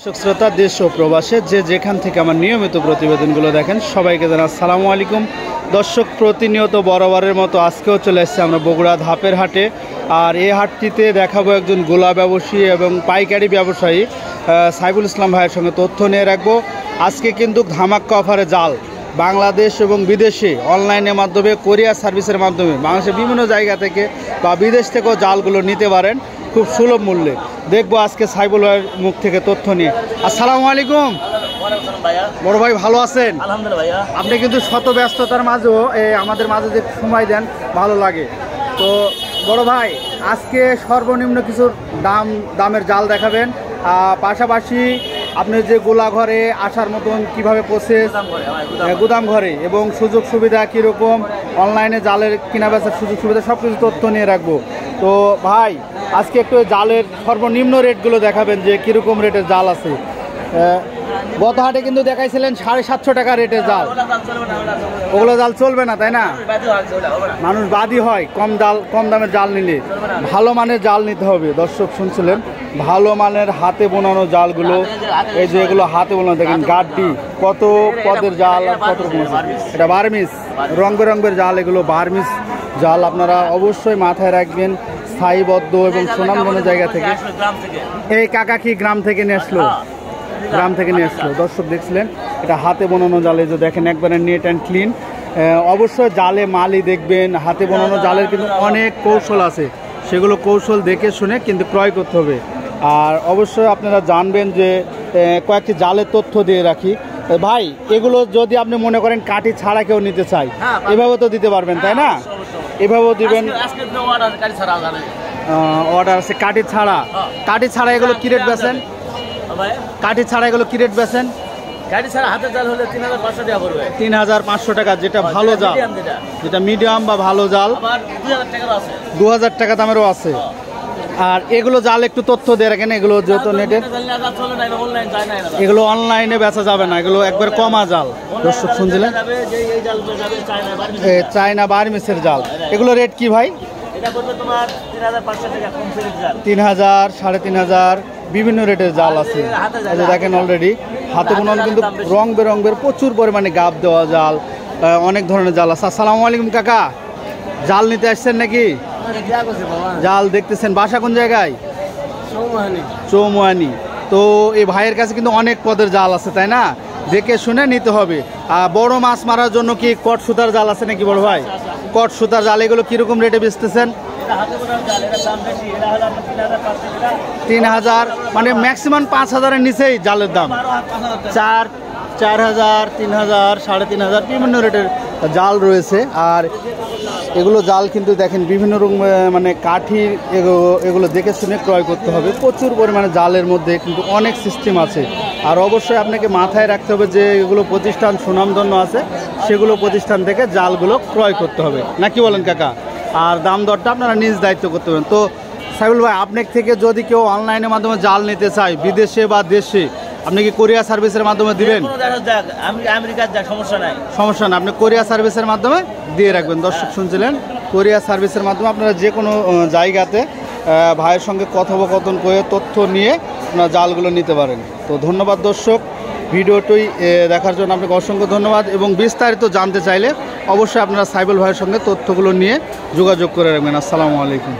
দর্শক শ্রোতা দেশ ও প্রবাসে যে যেখান থেকে আমার নিয়মিত প্রতিবেদনগুলো দেখেন সবাইকে জানাই আসসালামু আলাইকুম। দর্শক, প্রতিনিয়ত বরাবরের মতো আজকেও চলে এসেছি আমরা বগুড়া ধাপের হাটে। আর এই হাটটিতে দেখাবো একজন গোলা ব্যবসায়ী এবং পাইকারি ব্যবসায়ী সাইফুল ইসলাম ভাইয়ের সঙ্গে তথ্য নিয়ে রাখবো। আজকে কিন্তু ধামাক্কা অফারে জাল বাংলাদেশ এবং বিদেশে অনলাইনের মাধ্যমে কোরিয়ার সার্ভিসের মাধ্যমে বাংলাদেশের বিভিন্ন জায়গা থেকে বা বিদেশ থেকেও জালগুলো নিতে পারেন খুব সুলভ মূল্যে। দেখবো আজকে সাইফুল ভাইয়ের মুখ থেকে তথ্য নিয়ে। আসসালামু আলাইকুম বড় ভাই, ভালো আছেন? আলহামদুলিল্লাহ। আপনি কিন্তু শত ব্যস্ততার মাঝেও আমাদের মাঝে যে সময় দেন ভালো লাগে। তো বড় ভাই, আজকে সর্বনিম্ন কিছু দামের জাল দেখাবেন, পাশাপাশি আপনি যে গোলা ঘরে আসার মতন কিভাবে প্রসেস, গুদাম ঘরে এবং সুযোগ সুবিধা কীরকম, অনলাইনে জালের কেনা বেচার সুযোগ সুবিধা সব কিছু তথ্য নিয়ে রাখবো। তো ভাই, আজকে একটু জালের সর্বনিম্ন রেটগুলো দেখাবেন যে কীরকম রেটের জাল আছে। গত হাটে কিন্তু দেখাইছিলেন 750 টাকা রেটের জাল, ওগুলো জাল চলবে না তাই না? মানুষ বাদী হয় কম দামের জাল নিলে। ভালো মানের জাল নিতে হবে। দর্শক শুনছিলেন, ভালো মানের হাতে বোনানো জালগুলো, এই যে এগুলো হাতে বোনানো, দেখেন গাড্ডি কত পদের জাল আর কত রকম। এটা বার্মিস, রং বেরঙের জাল, এগুলো বার্মিস জাল। আপনারা অবশ্যই মাথায় রাখবেন, স্থায়ীবদ্ধ এবং সুনামধন্য জায়গা থেকে। এই কাকা কি গ্রাম থেকে নিয়ে আসলো? গ্রাম থেকে নিয়ে আসলো। দর্শক দেখছিলেন, এটা হাতে বোনানো জালে, যে দেখেন একবারে নেট অ্যান্ড ক্লিন। অবশ্যই জালে মালই দেখবেন। হাতে বোনানো জালের কিন্তু অনেক কৌশল আছে, সেগুলো কৌশল দেখে শুনে কিন্তু ক্রয় করতে হবে। আর অবশ্যই আপনারা জানবেন যে কয়েকটি জালের তথ্য দিয়ে রাখি। ভাই, এগুলো যদি আপনি মনে করেন কাঠি ছাড়া কেউ নিতে চাই, এভাবে তো দিতে পারবেন তাই না? এভাবেও দিবেন। অর্ডার আছে কাঠি ছাড়া। কাঠি ছাড়া এগুলো কি রেট বেচেন? কাঠি ছাড়া এগুলো কি রেট বেচেন? গাড়ি ছাড়া হাতের জাল হলে 3500 টাকা পড়বে। 3500 টাকা, যেটা ভালো জাল, যেটা মিডিয়াম বা ভালো জাল 2000 টাকা দামেরও আছে। আর এগুলো জাল একটু তথ্য দিয়ে রাখেন, এগুলো যেহেতু নেটের, এগুলো অনলাইনে বেচা যাবে না, এগুলো একবার কমা জাল। দর্শক শুনছিলেন, চায়না বার্মিসের জাল। এগুলো রেট কি ভাই? 3000, 3500, বিভিন্ন রেটের জাল আছে। দেখেন অলরেডি হাতে বোনানো কিন্তু রং বেরঙের প্রচুর পরিমাণে গাব দেওয়া জাল, অনেক ধরনের জাল আছে। আসসালামু আলাইকুম কাকা, জাল নিতে আসছেন নাকি? জাল দেখতেছেন। বাসা কোন জায়গায়? চৌমুহানি। তো এই ভাইয়ের কাছে কিন্তু অনেক পদের জাল আছে তাই না? দেখে শুনে নিতে হবে। আর বড় মাছ মারার জন্য কি কট সুতার জাল আছে নাকি বড় ভাই? কট সুতার জাল, এগুলো কিরকম রেটে বেচতেছেন? 3000, মানে ম্যাক্সিমাম 5000-এর নিচেই জালের দাম। 4000, 3000, 3500 বিভিন্ন রেটের জাল রয়েছে। আর এগুলো জাল কিন্তু দেখেন বিভিন্ন রকম, মানে কাঠির, এগুলো দেখে শুনে ক্রয় করতে হবে। প্রচুর পরিমাণে জালের মধ্যে কিন্তু অনেক সিস্টেম আছে। আর অবশ্যই আপনাকে মাথায় রাখতে হবে যে এগুলো প্রতিষ্ঠান সুনামধন্য আছে, সেগুলো প্রতিষ্ঠান থেকে জালগুলো ক্রয় করতে হবে, নাকি বলেন কাকা? আর দাম দরটা আপনারা নিজ দায়িত্ব করতে হবে। তো সাইফুল ভাই, আপনার থেকে যদি কেউ অনলাইনের মাধ্যমে জাল নিতে চায় বিদেশে বা দেশে, আপনি কি কোরিয়া সার্ভিসের মাধ্যমে দিবেন? সমস্যা না, আপনি কোরিয়া সার্ভিসের মাধ্যমে দিয়ে রাখবেন। দর্শক শুনছিলেন, কোরিয়া সার্ভিসের মাধ্যমে আপনারা যে কোনো জায়গাতে ভাইয়ের সঙ্গে কথোপকথন করে তথ্য নিয়ে আপনারা জালগুলো নিতে পারেন। তো ধন্যবাদ দর্শক, ভিডিওটি দেখার জন্য আপনাকে অসংখ্য ধন্যবাদ। এবং বিস্তারিত জানতে চাইলে অবশ্যই আপনারা সাইফুল ভাইয়ের সঙ্গে তথ্যগুলো নিয়ে যোগাযোগ করে রাখবেন। আসসালামু আলাইকুম।